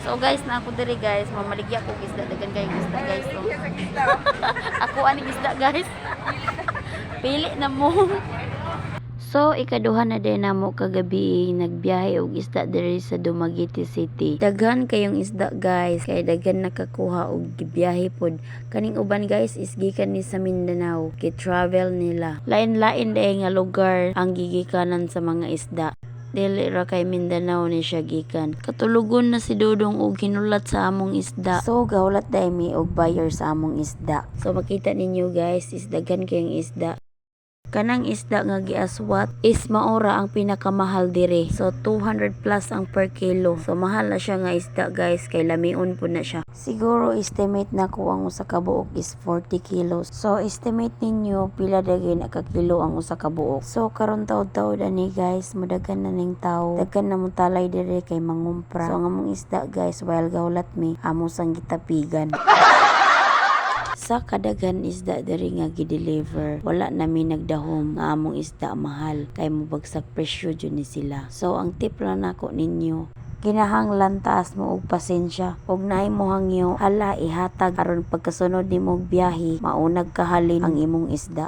So guys, na ako diri guys, mamaligya ko isda, dagan kayong isda guys. So, ako ani isda guys. Pili na mo. So, ikaduha na din namo kagabi nagbiyahe og isda diri sa Dumaguete City. Daghan kayong isda guys, kay daghan nakakuha og gibiyahe pod. Kaning uban guys is gikan ni sa Mindanao, ki-travel nila. Lain-lain day nga lugar ang gigikanan sa mga isda. Dili ra kay Mindanao ni siya gikan. Katulugon na si Dudong og ginulat sa among isda. So gawlat day mi og buyer sa among isda. So makita ninyo guys, is daghan kayong isda. Kanang isda nga giaswat is maora ang pinakamahal dire. So 200 plus ang per kilo. So mahal na siya nga isda guys, kay lamion po na siya. Siguro estimate na ko ang usa ka buok is 40 kilos. So estimate ninyo pila dagay na ka kilo ang usa ka buok. So karon taud-taud ani guys, madagan na ning tawo. Daghan na mo talay dire kay mangumpra. So ang among isda guys, while gawlat mi, amo sang gitapigan. Sa kadagan isda diri nga gi-deliver, wala nami nagdahom nga among isda mahal kay mobagsak presyo jud ni sila. So ang tip lang nako ninyo, kinahanglan taas mo og pasensya. Og naay mo hangyo, hala ihatag aron pagkasunod nimo og biyahe, maunag kahalin ang imong isda.